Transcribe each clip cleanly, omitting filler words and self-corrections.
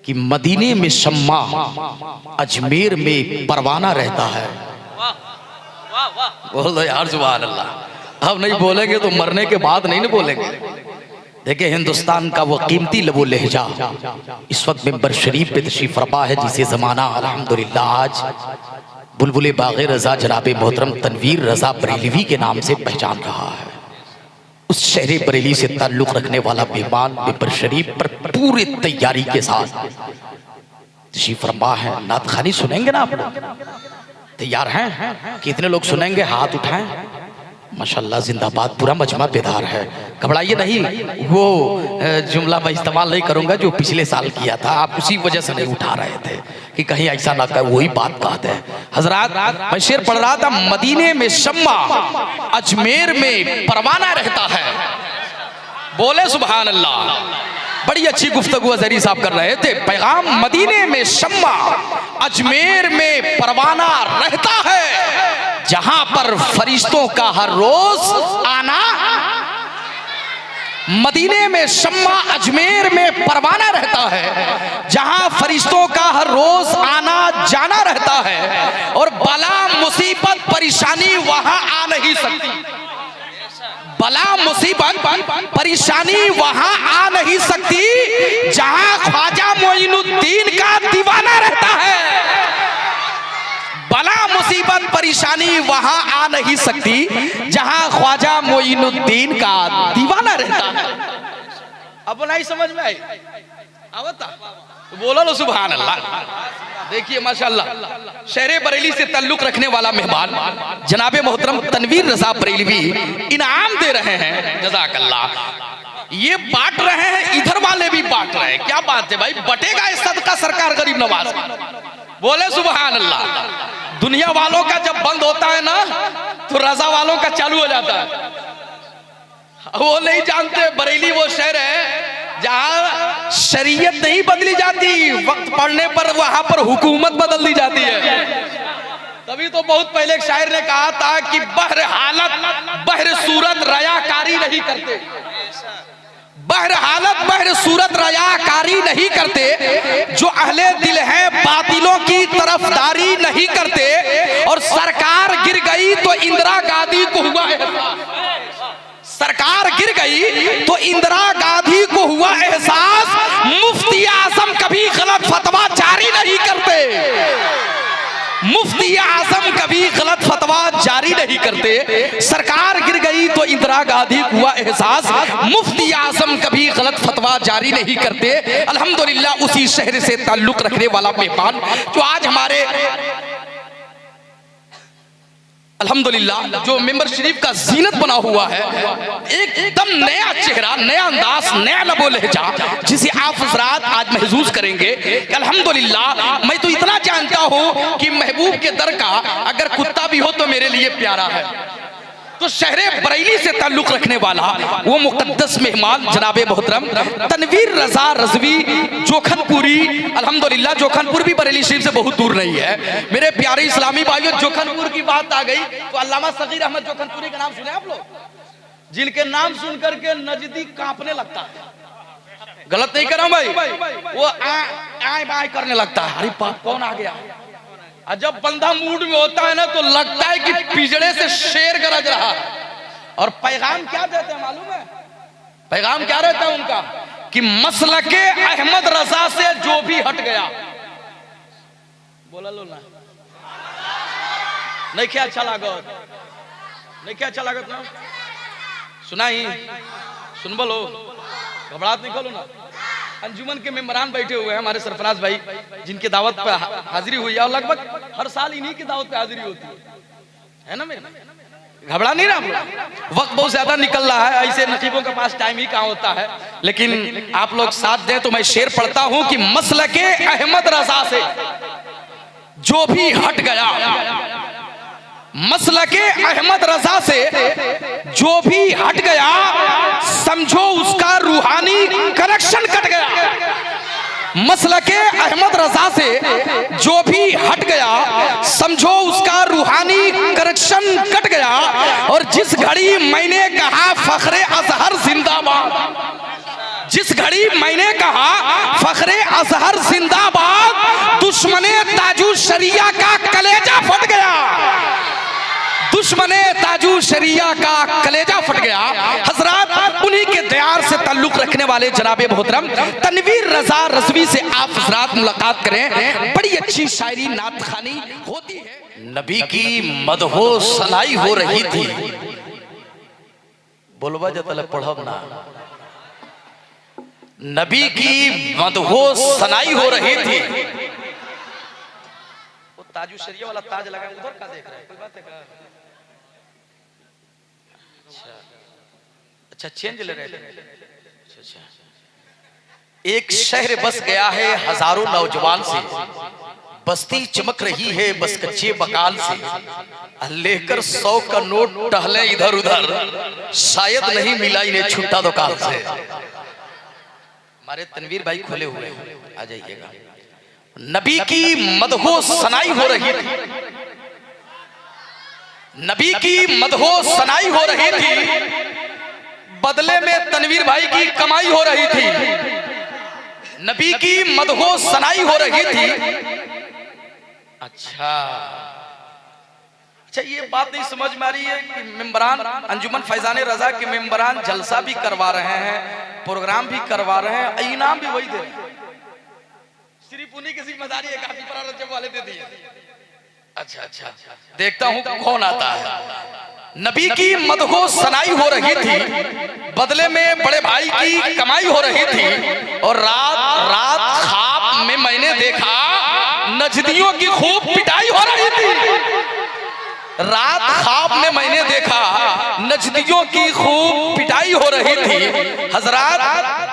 कि मदीने में शम्मा, अजमेर में परवाना रहता है। बोल दो यार सुभान अल्लाह। अब नहीं बोलेंगे तो मरने के बाद नहीं ना बोलेंगे। देखिए हिंदुस्तान का वो कीमती लबो लहजा इस वक्त मिंबर शरीफ पे तशरीफ फरमा है, जिसे जमाना अल्हम्दुलिल्लाह आज बुलबुल बाग़े रज़ा जनाब मोहतरम तनवीर रज़ा बरेलवी के नाम से पहचान रहा है। उस शहर बरेली से ताल्लुक़ रखने वाला मेहमान मिंबर शरीफ पर पूरी तैयारी के साथ तशरीफ फरमा है। नात खानी सुनेंगे ना आप लोग? तैयार हैं? कितने लोग सुनेंगे? हाथ उठाएं। माशाल्लाह जिंदाबाद, पूरा मजमा बेदार है। घबराइए नहीं, वो जुमला मैं इस्तेमाल नहीं करूंगा जो पिछले साल किया था, आप उसी वजह से नहीं उठा रहे थे कि कहीं ऐसा ना कर वही बात कहते हैं। हजरात मैं शेर पढ़ रहा था, मदीने में शम्मा, अजमेर में परवाना रहता है। बोले सुभान अल्लाह। बड़ी अच्छी गुफ्तगू अजहरी साहब कर रहे थे। पैगाम मदीने में शम्मा, अजमेर में परवाना रहता है, जहां पर फरिश्तों का हर रोज आना। मदीने में शम्मा, अजमेर में परवाना रहता है, जहां फरिश्तों का हर रोज आना जाना रहता है, और बला मुसीबत परेशानी वहां आ नहीं सकती। बला मुसीबत परेशानी वहां आ नहीं सकती जहां ख्वाजा मोइनुद्दीन का दीवाना रहता है। बला मुसीबत परेशानी वहां आ नहीं सकती जहां ख्वाजा मोइनुद्दीन का दीवाना रहता है। अब नहीं समझ में आई? आवता तो बोलो लो सुभान अल्लाह। देखिए माशाल्लाह शहर बरेली से ताल्लुक रखने वाला मेहमान जनाबे मोहतरम तनवीर रज़ा बरेलवी इनाम दे रहे हैं। जज़ाकल्लाह। ये बांट रहे हैं, इधर वाले भी बांट रहे हैं। क्या बात है भाई, बटेगा इस सदका सरकार गरीब नवाज। बोले सुभान अल्लाह। दुनिया वालों का जब बंद होता है ना तो रजा वालों का चालू हो जाता है। वो नहीं जानते बरेली वो शहर है जहां शरीयत नहीं बदली जाती, वक्त पड़ने पर वहां पर हुकूमत बदल दी जाती है। तभी तो बहुत पहले एक शायर ने कहा था कि बहर हालत बहर सूरत रयाकारी नहीं करते। बहर हालत बहर सूरत रयाकारी नहीं करते, जो अहले दिल है बातिलों की तरफदारी नहीं करते। और सरकार गिर गई तो इंदिरा गांधी को हुआ सरकार गिर गई तो इंदिरा गांधी को हुआ एहसास, मुफ्ती आजम कभी गलत फतवा जारी नहीं करते। मुफ्ती आजम कभी गलत फतवा जारी नहीं करते। सरकार गिर गई तो इंदिरा गांधी को हुआ एहसास, मुफ्ती आजम कभी गलत फतवा जारी नहीं करते। अल्हम्दुलिल्लाह उसी शहर से ताल्लुक रखने वाला मेहमान जो आज हमारे अल्हम्दुलिल्लाह जो मिंबर शरीफ का जीनत बना हुआ है, एकदम नया चेहरा, नया अंदाज, नया लबो लहजा, जिसे आप हज़रात आज महसूस करेंगे। अल्हम्दुलिल्लाह मैं तो इतना जानता हूँ कि महबूब के दर का अगर कुत्ता भी हो तो मेरे लिए प्यारा है। तो शहरे बरेली से ताल्लुक रखने वाला वो मुकद्दस मेहमान जनाबे मोहतरम तनवीर रज़ा रज़वी जोखनपुरी। अल्हम्दुलिल्लाह जोखनपुर भी बरेली शरीफ से बहुत दूर नहीं है। मेरे प्यारे इस्लामी भाइयों, जोखनपुर की बात आ गई तो अल्लामा सगीर अहमद जोखनपुरी का नाम सुने आप लोग? जिनके नाम सुन करके नजदीक कांपने लगता है। गलत नहीं कर रहा भाई, वो आए बाएं करने लगता है। अरे कौन आ गया? जब बंदा मूड में होता है ना तो लगता है कि पिजड़े से शेर गरज रहा है। और पैगाम क्या देते हैं मालूम है? पैगाम क्या रहता है उनका कि मसलके अहमद रजा से जो भी हट गया। बोला लो ना, नहीं क्या अच्छा लागत, नहीं क्या अच्छा लागत ना, सुना ही सुन बोलो, घबराहट नहीं करो ना। अंजुमन के मेंबरान बैठे हुए हैं हमारे सरफराज भाई, जिनके दावत पे हाजिरी हुई है और लगभग हर साल इन्हीं की दावत पे हाजिरी होती है ना। मेरे घबरा नहीं रहा, वक्त बहुत ज्यादा निकल रहा है, ऐसे नकीबों के पास टाइम ही कहाँ होता है। लेकिन आप लोग साथ दें तो मैं शेर पढ़ता हूं कि मसलके अहमद रजा से जो भी हट गया, मसलके अहमद रजा से जो भी हट गया, समझो उसका रूहानी कनेक्शन कट गया। मसलके अहमद रजा से जो भी हट गया, समझो उसका रूहानी कनेक्शन कट गया। और जिस घड़ी मैंने कहा फखरे अजहर जिंदाबाद, जिस घड़ी मैंने कहा फखरे अजहर जिंदाबाद, दुश्मने ताजू शरिया का कलेजा फट गया, दुश्मने ताजू शरिया का कलेजा फट गया। हजरात, उन्हीं के दयार से ताल्लुक रखने वाले जनाबे मोहतरम तनवीर रजा रजवी से आप हजरात मुलाकात करें। बड़ी अच्छी शायरी नात खानी होती है। नबी की मदहो सनाई हो रही थी, बोलबा जतले पढ़ब ना, नबी की मदहो सनाई हो रही थी। वो ताजू शरिया वाला ताज लगा उधर का देख रहा है, कोई बात है क्या? अच्छा चेंज ले रहे थे। अच्छा, एक शहर बस गया है हजारों नौजवान से, बस्ती चमक रही है बस कच्चे बकाल से, लेकर 100 का नोट टहले इधर उधर, शायद नहीं मिला इन्हें छुट्टा दुकान से। हमारे तनवीर भाई खुले हुए आ जाइएगा। नबी की मदहो सनाई हो रही थी, नबी की मदहो सनाई हो रही थी, बदले में तनवीर भाई की कमाई हो रही थी। नबी की मदहो सनाई हो रही थी। अच्छा, ये बात नहीं समझ में आ रही है कि मेंबरान अंजुमन फैजान रजा के मेंबरान जलसा भी करवा रहे हैं, प्रोग्राम भी करवा रहे हैं, इनाम भी वही दे रहे हैं। सिर्फ उन्हीं की जिम्मेदारी है, काफी बड़ा रजब वाले दे दिए। अच्छा, देखता हूं कौन आता है। नबी की मदहो सनाई हो रही थी, बदले में बड़े भाई की कमाई हो रही थी, और रात रात ख्वाब में मैंने देखा नजदियों की खूब पिटाई हो रही थी। रात ख्वाब में मैंने देखा नजदियों की खूब पिटाई हो रही थी। हजरात,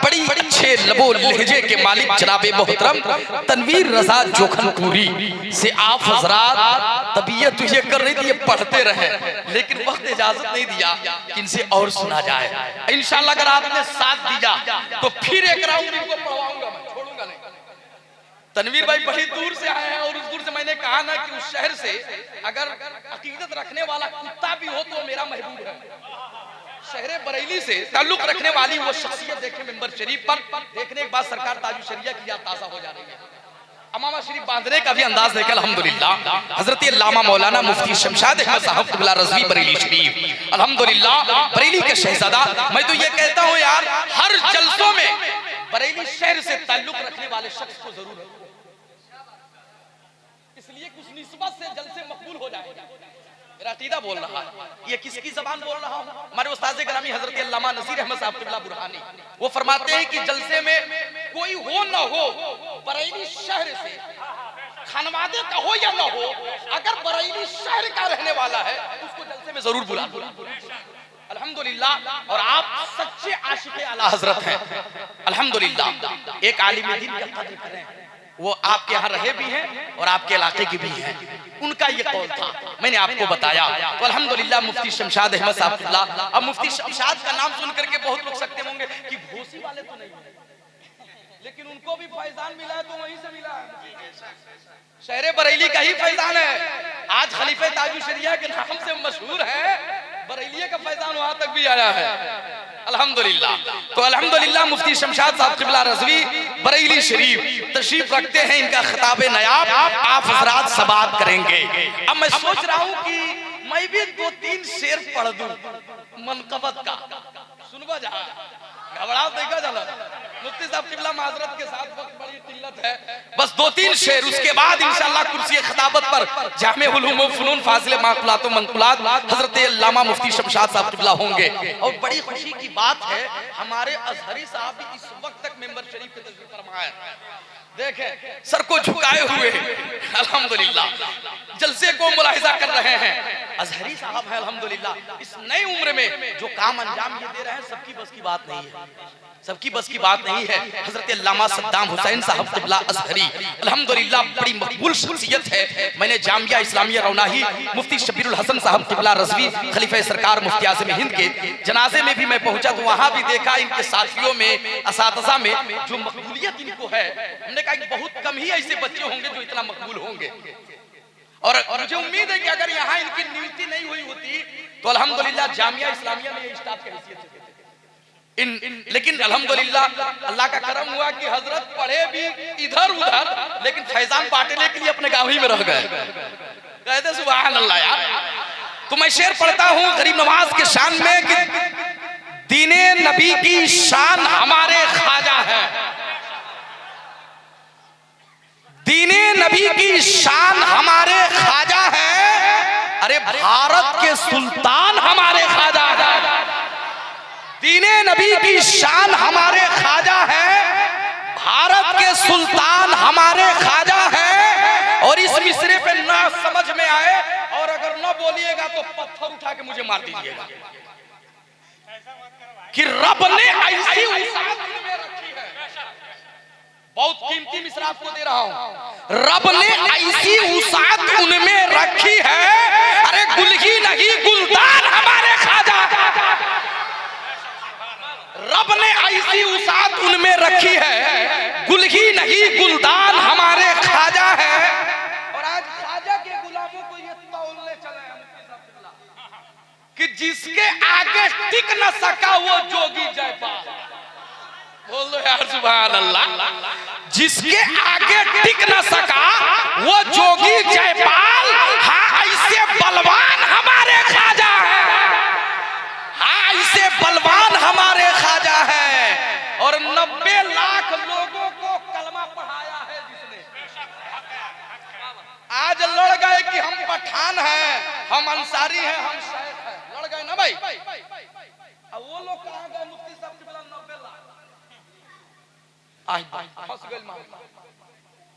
बड़ी अच्छे लबो लहजे के मालिक जनाबे मोहतरम तनवीर रजा जोखनपुरी से आप हजरात तबीयत तुझे कर रही थी, ये पढ़ते रहे, लेकिन वक्त इजाजत नहीं दिया कि इनसे और सुना जाए। इंशाअल्लाह अगर आपने साथ दिया तो फिर एक राउंड इनको पढ़वाऊंगा, मैं छोड़ूंगा नहीं। तनवीर भाई बड़ी दूर से आए हैं, और उस दूर से मैंने कहा ना कि उस शहर से अगर अकीदत रखने वाला कुत्ता भी हो तो मेरा महबूब है। शहर बरेली से ताल्लुक रखने वाली वो शख्सियत देखे मेंबर शरीफ पर, देखने के बाद सरकार ताजू शरिया की याद ताज़ा हो जा रही है। अमामा शरीफ बांधने का भी अंदाज देखे अल्हम्दुलिल्लाह। हजरत अल्लामा मौलाना मुफ्ती शमशाद अहमद साहब क़िबला रज़वी बरेली शरीफ, अल्हम्दुलिल्लाह बरेली के शहजादा। मैं तो ये कहता हूँ यार, हर जलसों में बरेली शहर से ताल्लुक रखने वाले शख्स को जरूर, इसलिए कुछ निस्बत से जलसे मकबूल हो जाएगा। मेरा अकीदा बोल रहा है, ये किसकी जबान बोल रहा हूँ? हमारे उस्ताद ग्रामी हजरत अल्लामा नसीर अहमद साहब क़िबला बुरहानी, वो फरमाते हैं कि जलसे में कोई हो न हो, बरेली शहर से खानवादे का हो या न हो, अगर बरेली शहर का रहने वाला है उसको जलसे में जरूर बुला अल्हम्दुलिल्लाह। और आप सच्चे आशिक़े आला हजरत हैं अल्हम्दुलिल्लाह। एक आलिम दीन का कद्र करें, वो आपके यहाँ रहे भी हैं और आपके इलाके की भी हैं। उनका ये कौल था, मैंने आपको बताया। तो अल्हम्दुलिल्लाह मुफ्ती शमशाद अहमद साहब क़िबला, अब मुफ्ती शमशाद का नाम सुन करके बहुत लोग सकते होंगे कि घोसी वाले तो नहीं, लेकिन उनको भी फैजान मिला है तो वहीं से मिला है, शहर बरेली का ही फैजान है। आज खलीफे ताजू शरिया के नाम से मशहूर है, बरेली का फैजान वहां तक भी आया है अल्हम्दुलिल्लाह। तो अल्हम्दुलिल्लाह मुफ्ती शमशाद साहब क़िबला रज़वी बरेली शरीफ तशरीफ रखते हैं, इनका खिताब नयाब आप हजरात समाअत करेंगे। अब मैं सोच रहा हूँ कि मैं भी 2-3 शेर पढ़ दूं मनकबत का, सुनवा जा घबराओ देखा जाला। मुफ्ती साहब क़िबला माजरत के साथ वक्त बड़ी किल्लत है, बस 2-3 शेर, उसके बाद इंशाअल्लाह कुर्सी खिताबत पर जामे उलूम व फनून फाजिले माक़लात व मनक़ुलात हजरत अल्लामा मुफ्ती शमशाद साहब क़िबला होंगे। और बड़ी खुशी की बात है, हमारे अजहरी साहब भी इस वक्त तक मेंबर शरीफ के तशरीफ फरमा है। देखें सर को झुकाए हुए अल्हम्दुलिल्लाह जलसे को मुलाहिजा कर रहे हैं। अजहरी साहब है अल्हम्दुलिल्लाह, इस नई उम्र में जो काम अंजाम ये दे रहे हैं, सबकी बस की बात नहीं है, सबकी बस की बात नहीं है। हजरत अल्लामा सद्दाम हुसैन साहब क़िबला अजहरी अल्हम्दुलिल्लाह बड़ी मकबूल शख्सियत है। मैंने जामिया इस्लामिया रौनाही मुफ्ती शबीरुल हसन साहब क़िबला रज़वी खलीफा सरकार मुफ्ती आज़म हिंद के जनाजे में भी मैं पहुंचा, तो वहां भी देखा इनके साथियों में, असातिज़ा में जो मकबूलियत इनको है, हमने कहा कि बहुत कम ही ऐसे बच्चे होंगे जो इतना मकबूल होंगे। और मुझे उम्मीद है कि अगर यहाँ इनकी नियुक्ति नहीं हुई होती तो अल्हम्दुलिल्लाह जामिया इस्लामिया में ये स्टाफ की हैसियत से, लेकिन अल्हम्दुलिल्लाह अल्लाह का करम हुआ कि हजरत पढ़े भी इधर उधर, लेकिन फैजान बांटने के लिए अपने गाँव ही में रह गए। कहते सुभान अल्लाह यार। तो मैं शेर पढ़ता हूँ गरीब नवाज के शान में कि दीने नबी की शान हमारे ख्वाजा है, दीने नबी की शान हमारे ख्वाजा है, अरे भारत के सुल्तान हमारे ख्वाजा है। दीने नबी की शान हमारे ख्वाजा है, भारत के सुल्तान हमारे ख्वाजा है। और इस मिसरे पे ना समझ में आए और अगर ना बोलिएगा तो पत्थर उठा के मुझे मार दीजिएगा कि रब ने ऐसी उसात में रखी है। बहुत कीमती मिसरा आपको दे रहा हूं। रब ने ऐसी उसात उनमें रखी है, अरे गुल ही नहीं गुलदान हमारे ख्वाजा। रब ने ऐसी उसात उनमें रखी है, गुल ही नहीं गुलदान हमारे ख्वाजा है। और आज ख्वाजा के गुलामों को ये तौलने चले हैं कि जिसके आगे टिक न सका वो जोगी जयपाल। बोल दो यार सुभान अल्लाह। जिसके आगे टिक न सका वो जोगी जयपाल, हाँ ऐसे बलवान हमारे ख्वाजा है, हाँ ऐसे बलवान हमारे ख्वाजा है। और 90 लाख लोगों को कलमा पढ़ाया है जिसने। आज लड़ गए कि हम पठान हैं, हम अंसारी हैं, हम शेख हैं, लड़ गए ना भाई। अब वो लोग कहां गए? मुफ्ती साहब के बोला 90 लाख फंस गए मामला।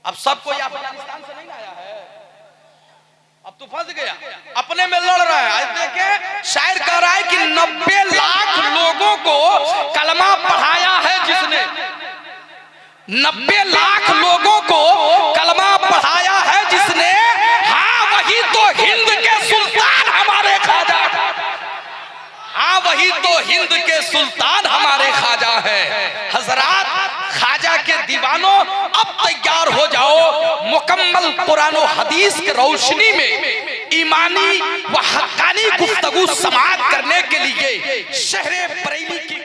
अब सब कोई अफगानिस्तान से नहीं आया है, अब तो फंस गया, अपने में लड़ रहा है। आज देखे शायर कह रहा है कि 90 लाख लोगों को कलमा पढ़ाया है जिसने, 90 लाख लोगों को कलमा पढ़ाया है जिसने, हाँ वही तो हिंद के सुल्तान हमारे ख्वाजा, हाँ वही तो हिंद के सुल्तान हमारे ख्वाजा है। हजरात ख्वाजा के दीवानों अब तैयार हो जाओ, मुकम्मल कुरान और हदीस के रोशनी में ईमानी व हक्कानी गुफ्तगू समाअत करने के लिए शहर बरेली की